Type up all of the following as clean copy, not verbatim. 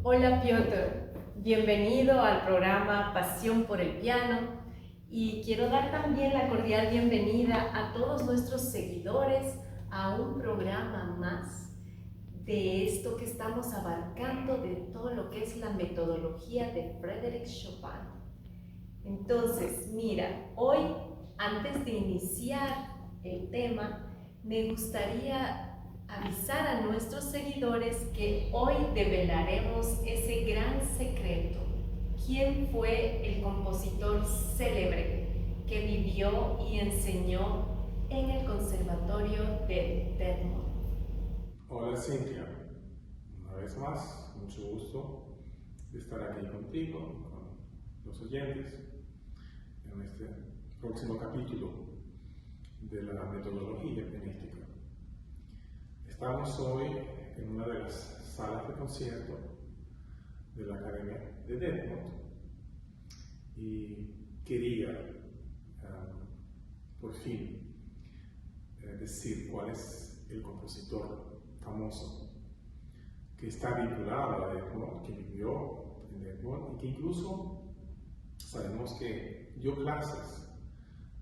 Hola Piotr, bienvenido al programa Pasión por el Piano y quiero dar también la cordial bienvenida a todos nuestros seguidores a un programa más de esto que estamos abarcando de todo lo que es la metodología de Frédéric Chopin. Entonces, mira, hoy antes de iniciar el tema, me gustaría avisar a nuestros seguidores que hoy develaremos ese gran secreto. ¿Quién fue el compositor célebre que vivió y enseñó en el Conservatorio de Detmold? Hola Cintia, una vez más, mucho gusto de estar aquí contigo, con los oyentes, en este próximo capítulo de la metodología pianística. Estamos hoy en una de las salas de concierto de la Academia de Detmold y quería por fin decir cuál es el compositor famoso que está vinculado a Detmold, que vivió en Detmold y que incluso sabemos que dio clases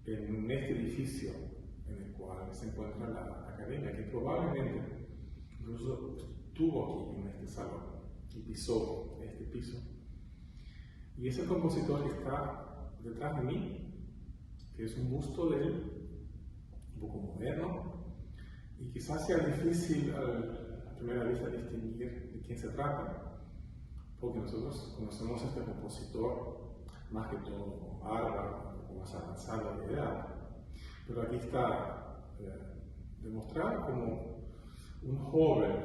en este edificio en el cual se encuentra la academia, que probablemente incluso estuvo aquí en este salón y pisó este piso. Y es el compositor que está detrás de mí, que es un busto de él, un poco moderno, y quizás sea difícil a primera vista distinguir de quién se trata, porque nosotros conocemos a este compositor más que todo como árabe, un poco más avanzado de edad, pero aquí está demostrado como un joven,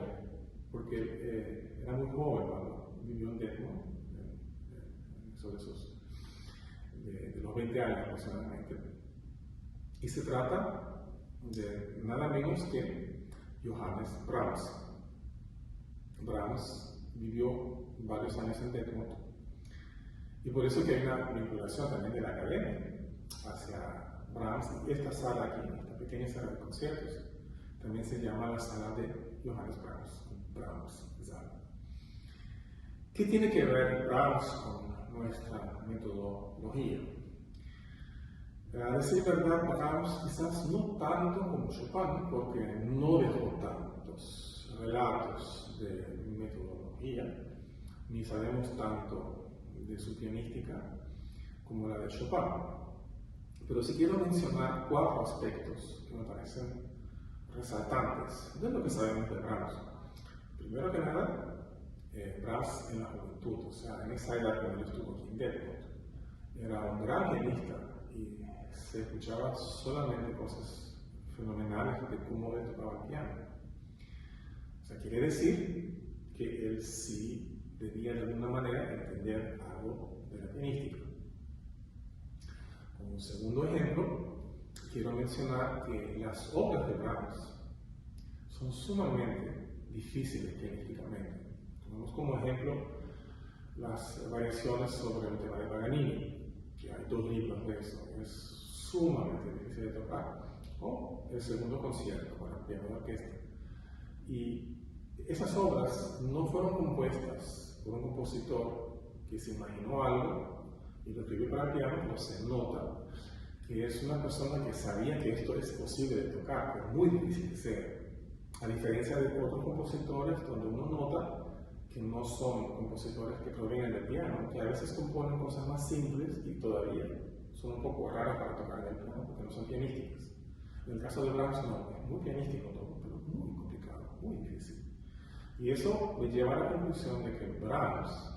porque era muy joven cuando vivió en Detmold, sobre esos de los 20 años aproximadamente, y se trata de nada menos que Johannes Brahms. Brahms vivió varios años en Detmold y por eso que hay una vinculación también de la academia hacia Brahms. Y esta sala aquí, esta pequeña sala de conciertos, también se llama la sala de Johannes Brahms Saal. ¿Qué tiene que ver Brahms con nuestra metodología? A decir verdad, Brahms quizás no tanto como Chopin, porque no dejó tantos relatos de metodología, ni sabemos tanto de su pianística como la de Chopin. Pero sí quiero mencionar 4 aspectos que me parecen resaltantes de lo que sabemos de Brahms. Primero que nada, Brahms en la juventud, o sea, en esa edad cuando él estuvo aquí en Detmold, era un gran pianista y se escuchaba solamente cosas fenomenales de cómo él tocaba el piano. O sea, quiere decir que él sí debía de alguna manera entender algo de la pianística. Como segundo ejemplo, quiero mencionar que las obras de Brahms son sumamente difíciles pianísticamente. Tomamos como ejemplo las variaciones sobre el tema de Paganini, que hay 2 libros de eso, es sumamente difícil de tocar, o el segundo concierto para piano de orquesta. Y esas obras no fueron compuestas por un compositor que se imaginó algo y lo escribió para el piano, pero se nota que es una persona que sabía que esto es posible de tocar, pero muy difícil de hacer. A diferencia de otros compositores donde uno nota que no son compositores que provienen del piano, que a veces componen cosas más simples y todavía son un poco raras para tocar en el piano porque no son pianísticas. En el caso de Brahms no, es muy pianístico todo, pero muy complicado, muy difícil. Y eso me lleva a la conclusión de que Brahms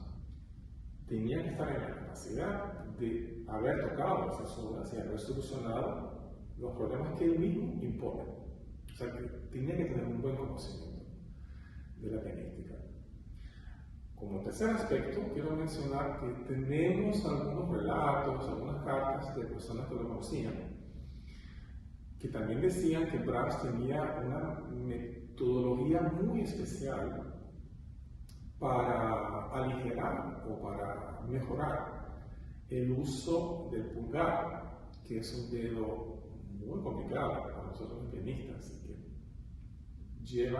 tenía que estar en la capacidad de haber tocado esas obras y haber solucionado los problemas que él mismo impone. O sea, que tenía que tener un buen conocimiento de la pianística. Como tercer aspecto, quiero mencionar que tenemos algunos relatos, algunas cartas de personas que lo conocían, que también decían que Brahms tenía una metodología muy especial para aligerar o para mejorar el uso del pulgar, que es un dedo muy complicado para nosotros los pianistas y que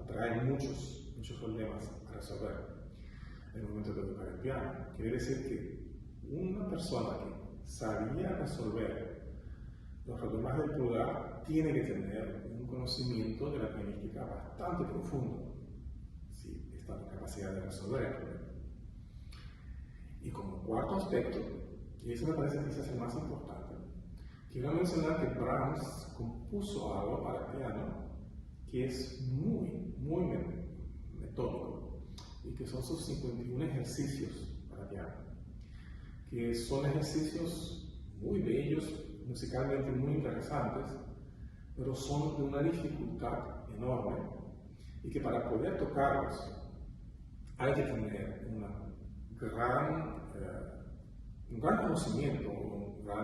trae muchos problemas a resolver. en el momento de tocar el piano. Quiere decir que una persona que sabía resolver los problemas del pulgar tiene que tener un conocimiento de la pianística bastante profundo, si está en capacidad de resolver el problema. Y como cuarto aspecto, y eso me parece quizás el más importante, quiero mencionar que Brahms compuso algo para piano que es muy metódico y que son sus 51 ejercicios para piano, que son ejercicios muy bellos, musicalmente muy interesantes, pero son de una dificultad enorme y que para poder tocarlos hay que tener un gran conocimiento, una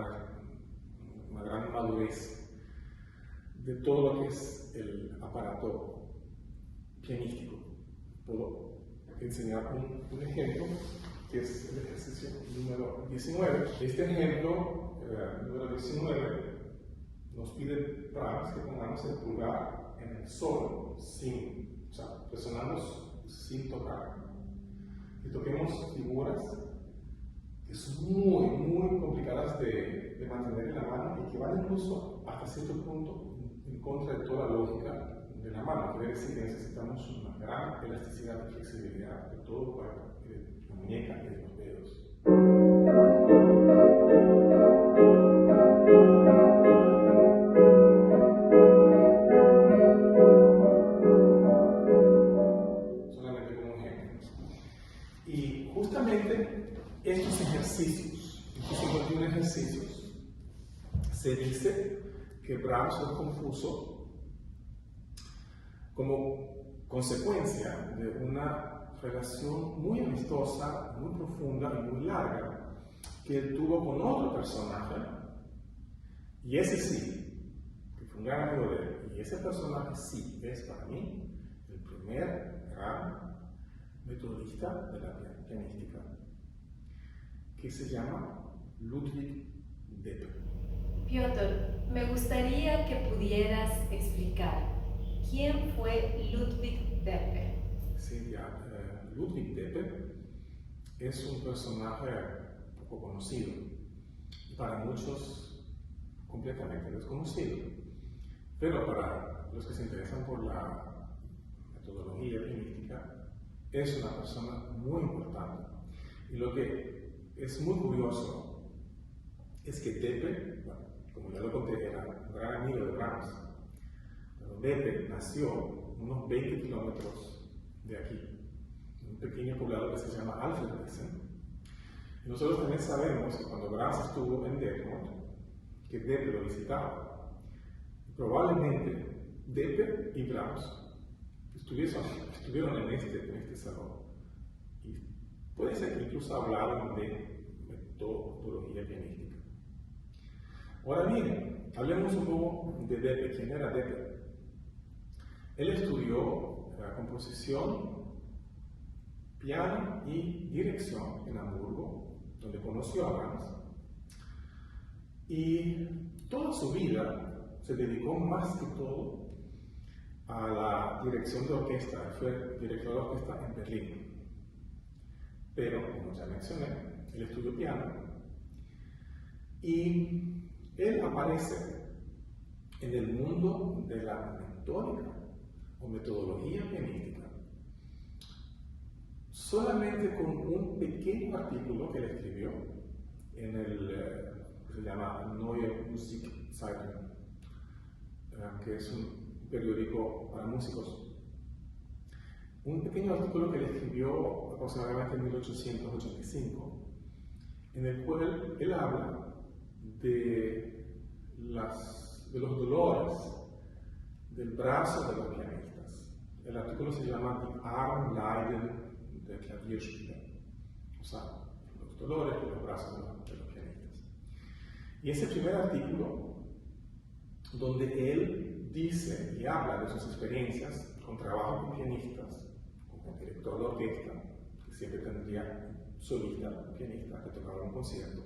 gran madurez de todo lo que es el aparato pianístico. Puedo enseñar un ejemplo, que es el ejercicio número 19. Este ejemplo, número 19, nos pide Brahms que pongamos el pulgar en el sol, presionando sin tocar. Y toquemos figuras que son muy complicadas de mantener en la mano y que van incluso hasta cierto punto en contra de toda la lógica de la mano. Quiere decir que necesitamos una gran elasticidad y flexibilidad de todo el cuerpo, de la muñeca y de los dedos. Solamente como un ejemplo. Y justamente estos ejercicios, estos 51 ejercicios, se dice que Brahms los compuso como consecuencia de una relación muy amistosa, muy profunda y muy larga que él tuvo con otro personaje, y ese sí, que fue un gran amigo de él, y ese personaje sí es para mí el primer gran metodista de la pianística, que se llama Ludwig Deppe. Piotr, me gustaría que pudieras explicar quién fue Ludwig Deppe. Sí, Ludwig Deppe es un personaje poco conocido y para muchos completamente desconocido, pero para los que se interesan por la metodología pianística es una persona muy importante. Y lo que es muy curioso es que Deppe, como ya lo conté, era un gran amigo de Brahms. Pero Deppe nació unos 20 kilómetros de aquí, en un pequeño poblado que se llama Alfredsen. Y nosotros también sabemos que cuando Brahms estuvo en Detmold, que Deppe lo visitaba. Y probablemente Deppe y Brahms estuvieron en este salón. Y puede ser que incluso hablaron de metodología pianística. Ahora bien, hablemos un poco de Deppe. ¿Quién era Deppe? Él estudió la composición, piano y dirección en Hamburgo, donde conoció a Brahms. Y toda su vida se dedicó más que todo a la dirección de orquesta. Fue director de orquesta en Berlín. Pero, como ya mencioné, él estudió piano y él aparece en el mundo de la metódica o metodología pianística solamente con un pequeño artículo que él escribió en el que se llama Neue Musikzeitung, que es un periódico para músicos. Un pequeño artículo que él escribió aproximadamente en 1885, en el cual él habla de los dolores del brazo de los pianistas. El artículo se llama Die Armleiden der Klavierspieler, o sea, los dolores de los brazos de los pianistas. Y ese primer artículo, donde él dice y habla de sus experiencias con trabajo con pianistas, como director de orquesta, que siempre tendría un solista, un pianista que tocaba un concierto,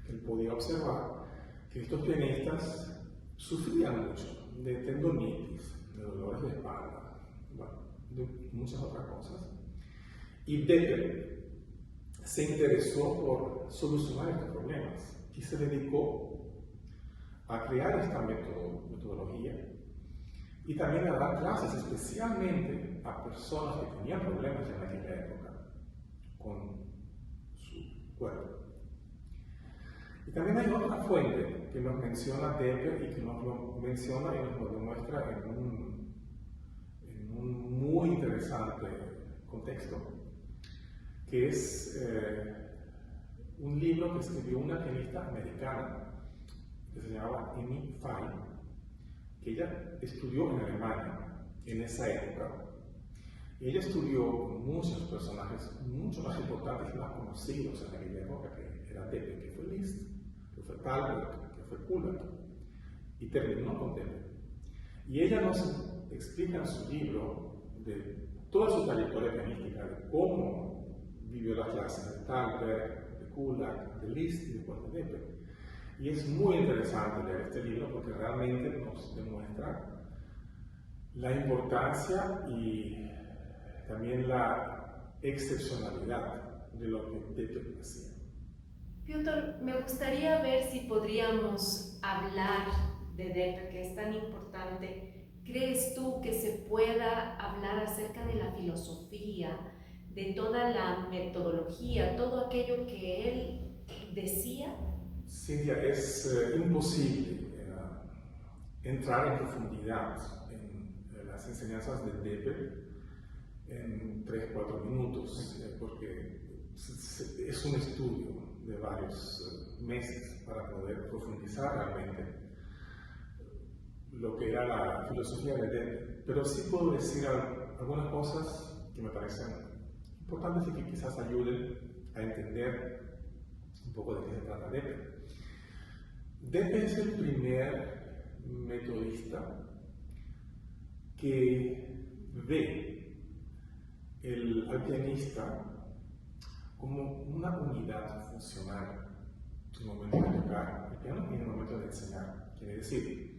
él podía observar que estos pianistas sufrían mucho de tendonitis, de dolores de espalda, bueno, de muchas otras cosas. Y Deppe se interesó por solucionar estos problemas y se dedicó a crear esta metodología y también a dar clases especialmente a personas que tenían problemas en aquella época con su cuerpo. Y también hay otra fuente que nos menciona Deppe y que nos lo menciona y nos lo demuestra en un muy interesante contexto, que es un libro que escribió una pianista americana que se llamaba Amy Fine, que ella estudió en Alemania en esa época. Y ella estudió muchos personajes mucho más importantes y más conocidos en aquella época, que era Deppe, que fue Liszt, que fue Thalberg, que fue Kullak, y terminó con Deppe. Y ella nos explica en su libro de toda su trayectoria pianística, de cómo vivió las clases de Thalberg, de Kullak, de Liszt y después de Deppe. Y es muy interesante leer este libro porque realmente nos demuestra la importancia y también la excepcionalidad de lo que Deppe hacía. Piotr, me gustaría ver si podríamos hablar de Deppe, que es tan importante. ¿Crees tú que se pueda hablar acerca de la filosofía, de toda la metodología, todo aquello que él decía? Cintia, es imposible entrar en profundidad en las enseñanzas de Deppe en 3-4 minutos, porque es un estudio de varios meses para poder profundizar realmente lo que era la filosofía de Deppe. Pero sí puedo decir algunas cosas que me parecen importantes y que quizás ayuden a entender un poco de qué se trata Deppe. Deppe es el primer metodista que ve al pianista como una unidad funcional en el momento de tocar el piano y en el momento de enseñar. Quiere decir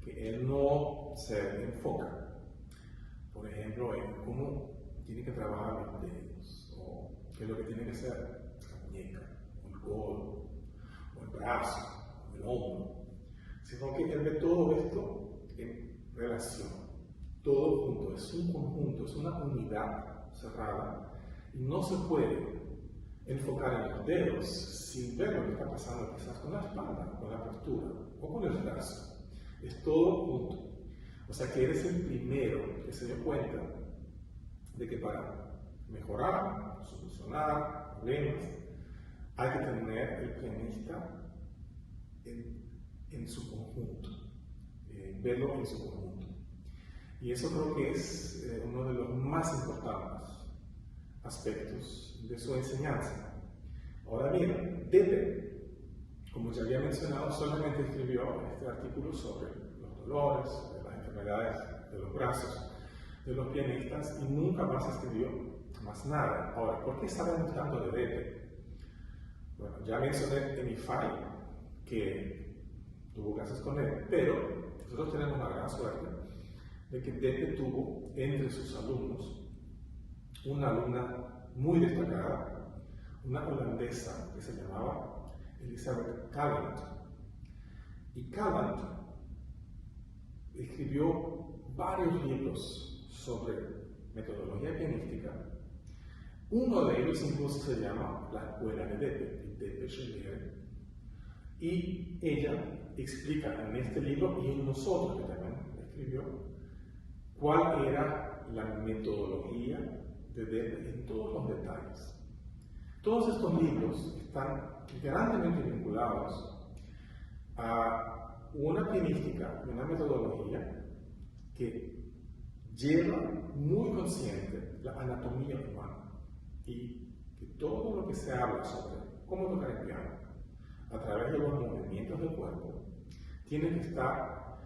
que él no se enfoca, por ejemplo, en cómo tiene que trabajar los dedos, o qué es lo que tiene que hacer la muñeca, o el codo, o el brazo, o el hombro, sino que él ve todo esto en relación, todo junto, es un conjunto, es una unidad cerrada, y no se puede enfocar en los dedos sin ver lo que está pasando quizás con la espalda, con la postura o con el brazo. Es todo junto. O sea que eres el primero que se dio cuenta de que para mejorar, solucionar problemas, hay que tener el pianista en su conjunto, verlo en su conjunto. Y eso creo que es uno de los más importantes aspectos de su enseñanza. Ahora bien, Deppe, como ya había mencionado, solamente escribió este artículo sobre los dolores, las enfermedades de los brazos de los pianistas y nunca más escribió más nada. Ahora, ¿por qué sabemos tanto de Deppe? Bueno, ya mencioné Amy Fine, que tuvo clases con él, pero nosotros tenemos la gran suerte de que Deppe tuvo entre sus alumnos una alumna muy destacada, una holandesa que se llamaba Elisabeth Calland. Y Calland escribió varios libros sobre metodología pianística. Uno de ellos incluso se llama La Escuela de Deppe, Deppe Schiller. Y ella explica en este libro y en nosotros que también escribió cuál era la metodología de Deppe en todos los detalles. Todos estos libros están grandemente vinculados a una pianística, una metodología que lleva muy consciente la anatomía humana y que todo lo que se habla sobre cómo tocar el piano a través de los movimientos del cuerpo tiene que estar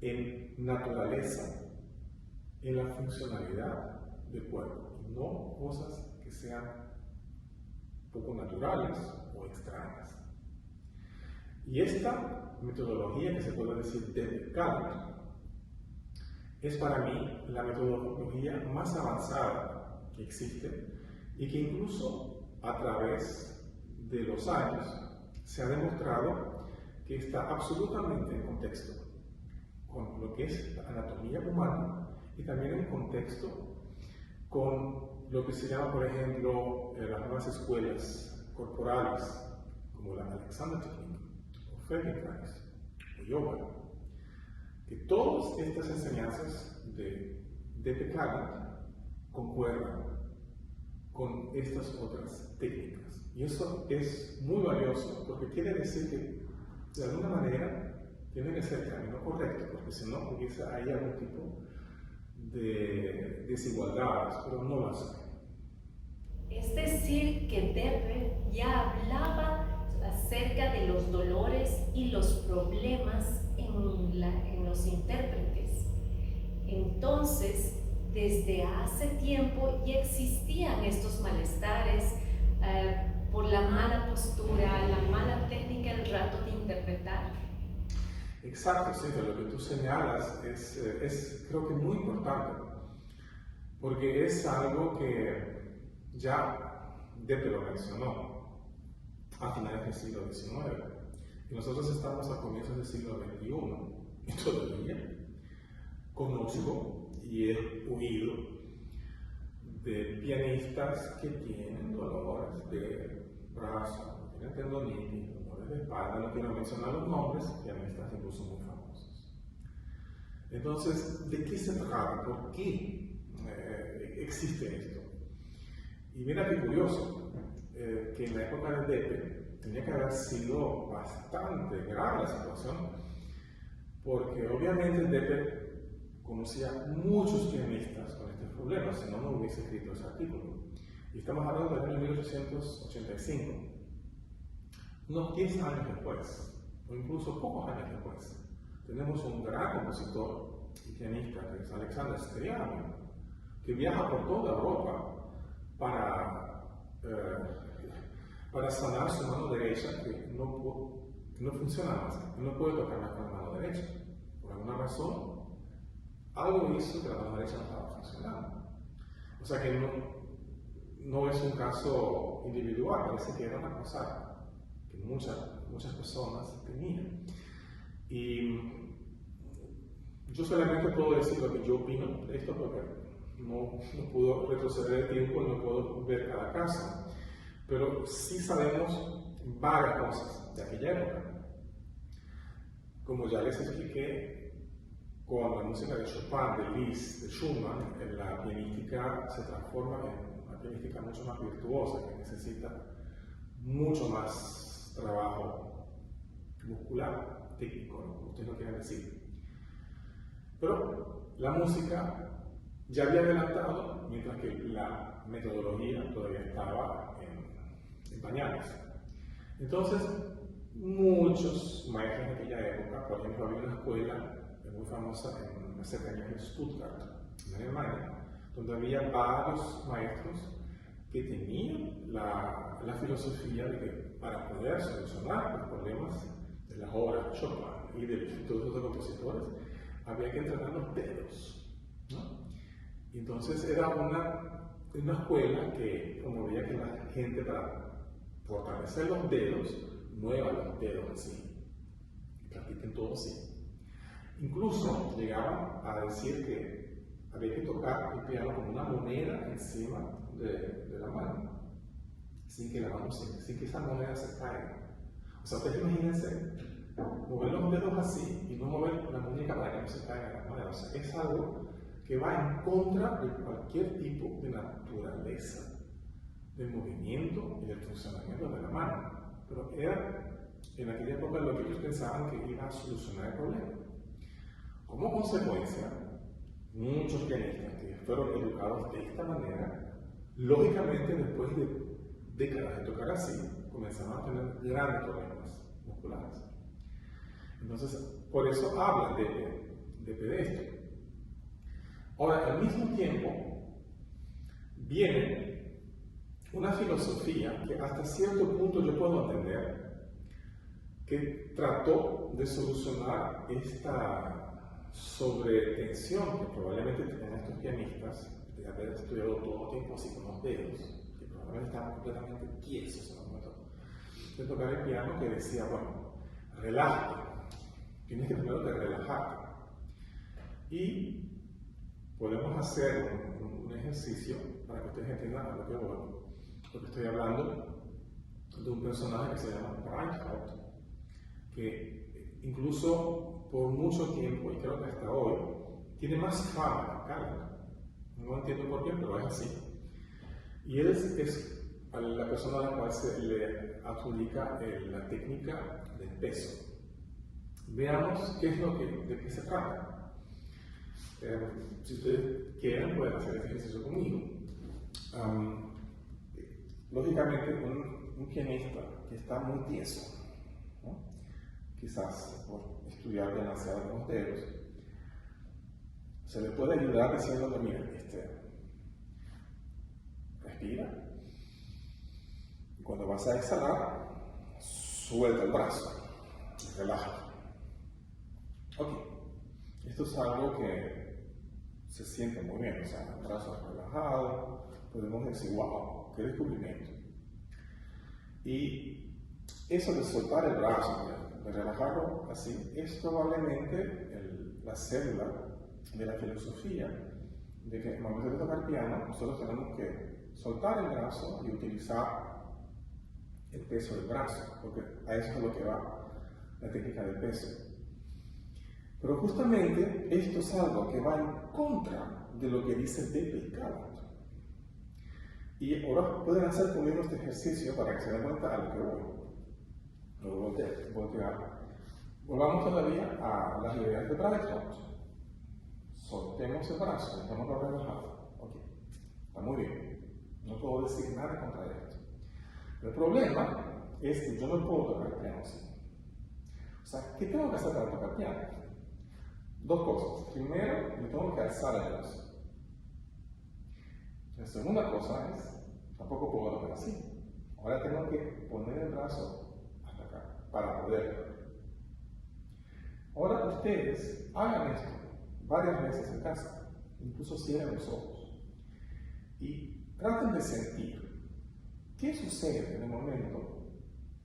en naturaleza, en la funcionalidad del cuerpo, y no cosas que sean poco naturales o extrañas. Y esta metodología que se puede decir de Calland es para mí la metodología más avanzada que existe y que incluso a través de los años se ha demostrado que está absolutamente en contexto con lo que es la anatomía humana y también en contexto con lo que se llama, por ejemplo, las nuevas escuelas corporales, como la Alexander Technique, o Feldenkrais, o yoga, que todas estas enseñanzas de Pekalan concuerdan con estas otras técnicas. Y eso es muy valioso porque quiere decir que, de alguna manera, tiene que ser el camino correcto, porque si no hubiese ahí algún tipo de desigualdades, pero no las hay. Es decir, que Depe ya hablaba acerca de los dolores y los problemas en los intérpretes. Entonces, desde hace tiempo ya existían estos malestares por la mala postura, la mala técnica al rato de interpretar. Exacto, sí, lo que tú señalas es creo que muy importante, porque es algo que ya Depe lo mencionó a finales del siglo XIX, y nosotros estamos a comienzos del siglo XXI, y todavía conozco y he oído de pianistas que tienen dolores de brazo, que tienen tendonitis, dolores de espalda, no quiero mencionar los nombres, pianistas incluso muy famosos. Entonces, ¿de qué se trata? ¿Por qué existe esto? Y mira qué curioso, que en la época de Depe tenía que haber sido bastante grave la situación, porque obviamente Depe conocía muchos pianistas con estos problemas, si no, no hubiese escrito ese artículo. Y estamos hablando del año 1885, unos 10 años después, o incluso pocos años después, tenemos un gran compositor y pianista que es Alexander Striabin, que viaja por toda Europa para sanar su mano derecha que no funciona más, no puede tocar más con la mano derecha. Por alguna razón, algo hizo que la mano derecha no estaba funcionando. O sea que no es un caso individual, parece que era una cosa que muchas personas tenían. Y yo solamente puedo decir lo que yo opino de esto porque no puedo retroceder el tiempo y no puedo ver cada caso. Pero sí sabemos varias cosas de aquella época. Como ya les expliqué, con la música de Chopin, de Liszt, de Schumann, la pianística se transforma en una pianística mucho más virtuosa, que necesita mucho más trabajo muscular, técnico, ¿no? Como ustedes lo quieran decir. Pero la música ya había adelantado, mientras que la metodología todavía estaba en pañales. Entonces, muchos maestros de aquella época, por ejemplo, había una escuela muy famosa en las cercanías de Stuttgart, en Alemania, donde había varios maestros que tenían la filosofía de que para poder solucionar los problemas de las obras de Chopin y de todos los compositores, había que entrenar los dedos, ¿no? Y entonces era una escuela que promovía que la gente, para fortalecer los dedos, mueva los dedos así, practiquen todo así. Incluso llegaban a decir que había que tocar el piano con una moneda encima de la mano, sin que esa moneda se caiga. O sea, ustedes imagínense mover los dedos así y no mover la muñeca para que no se caiga la moneda. O sea, es algo que va en contra de cualquier tipo de naturaleza del movimiento y del funcionamiento de la mano. Pero era en aquella época lo que ellos pensaban que iba a solucionar el problema. Como consecuencia, muchos pianistas que fueron educados de esta manera, lógicamente después de décadas de tocar así, comenzaron a tener grandes problemas musculares. Entonces, por eso hablan de esto. Ahora, al mismo tiempo, viene una filosofía que hasta cierto punto yo puedo entender, que trató de solucionar esta sobretensión que probablemente tenían estos pianistas de haber estudiado todo el tiempo así con los dedos, que también estaban completamente tiesos en el momento de tocar el piano, que decía, bueno, relájate, tienes que primero que relajarte. Y podemos hacer un ejercicio para que ustedes entiendan a lo que voy, porque estoy hablando de un personaje que se llama Breitholt, que incluso por mucho tiempo, y creo que hasta hoy, tiene más fama que Kahneman. No entiendo por qué, pero es así. Y él es la persona a la cual se le adjudica la técnica del peso. Veamos qué es de qué se trata. Si ustedes quieren, pueden hacer este ejercicio conmigo. Lógicamente, un pianista que está muy tieso, ¿no? Quizás por estudiar demasiado con los dedos, se le puede ayudar diciéndole, mira, respira, y cuando vas a exhalar, suelta el brazo, relájate. Ok, esto es algo que se siente muy bien, o sea, el brazo relajado, podemos decir, wow, qué descubrimiento. Y eso de soltar el brazo, de relajarlo así, es probablemente la célula de la filosofía, de que en el momento de tocar piano, nosotros tenemos que soltar el brazo y utilizar el peso del brazo, porque a eso es lo que va la técnica del peso. Pero justamente esto es algo que va en contra de lo que dice Beppe y Kahneman. Y ahora pueden hacer conmigo este ejercicio para que se den cuenta a lo que voy. Lo voy a voltear. Volvamos todavía a las ideas de Breitholt. Soltemos el brazo, dejémoslo relajado. Ok, está muy bien. No puedo decir nada contra esto. El problema es que yo no puedo tocar piano así. O sea, ¿qué tengo que hacer para tocar piano? Dos cosas. Primero, me tengo que alzar el brazo. La segunda cosa es, tampoco puedo tocar así. Ahora tengo que poner el brazo hasta acá para poder tocar. Ahora ustedes hagan esto varias veces en casa, incluso cierren los ojos y traten de sentir qué sucede en el momento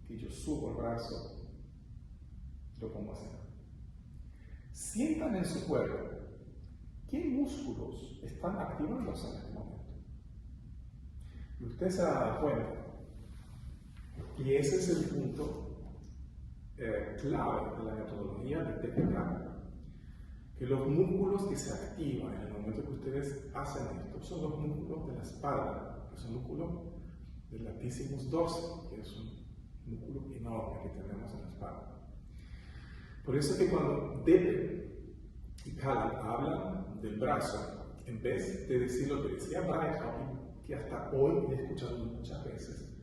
que yo subo el brazo y lo pongo así. Sientan en su cuerpo qué músculos están activándose en este momento. Y usted se da cuenta. Y ese es el punto clave de la metodología de TPK. Que los músculos que se activan en el momento que ustedes hacen esto son los músculos de la espalda, que es un músculo del latissimus dorsi, que es un músculo enorme que tenemos en la espalda. Por eso es que cuando Beppe y Kahneman hablan del brazo, en vez de decir lo que decía Breitholt, que hasta hoy he escuchado muchas veces,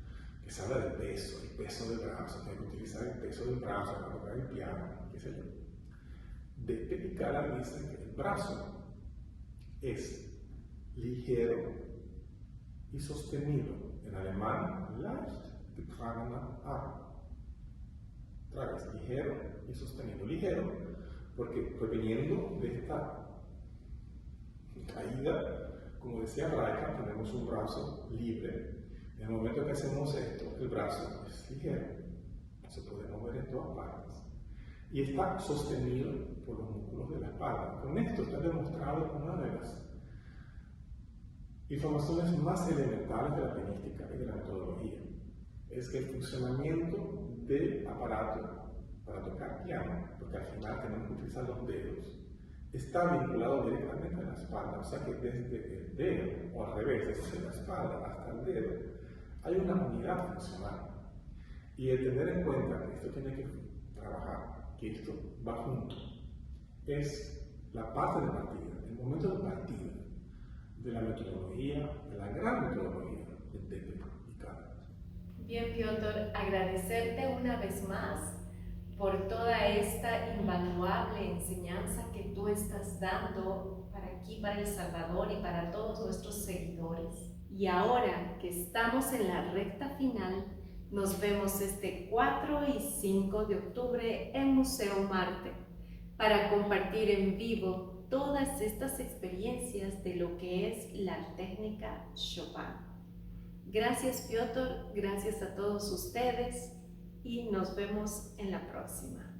que se habla del peso, el peso del brazo, que hay que utilizar el peso del brazo para tocar el piano, qué sé yo. Beppe y Kahneman dicen que el brazo es ligero y sostenido. En alemán, leicht getragener Arm. Es ligero y sostenido. Ligero porque proveniendo de esta caída, como decía Breitholt, tenemos un brazo libre. En el momento que hacemos esto, el brazo es ligero, se puede mover en todas partes y está sostenido por los músculos de la espalda. Con esto está demostrado una de las informaciones más elementales de la pianística y de la metodología. Es que el funcionamiento del aparato para tocar piano, porque al final tenemos que utilizar los dedos, está vinculado directamente a la espalda. O sea que desde el dedo, o al revés, desde la espalda hasta el dedo, hay una unidad funcional. Y el tener en cuenta que esto tiene que trabajar, que esto va junto, es la parte de partida, el momento de partida de la metodología, de la gran metodología de Beppe y Kahneman. Bien, Piotr, agradecerte una vez más por toda esta invaluable enseñanza que tú estás dando para aquí, para El Salvador y para todos nuestros seguidores. Y ahora que estamos en la recta final, nos vemos este 4 y 5 de octubre en Museo Marte para compartir en vivo todas estas experiencias de lo que es la técnica Chopin. Gracias, Piotr, gracias a todos ustedes y nos vemos en la próxima.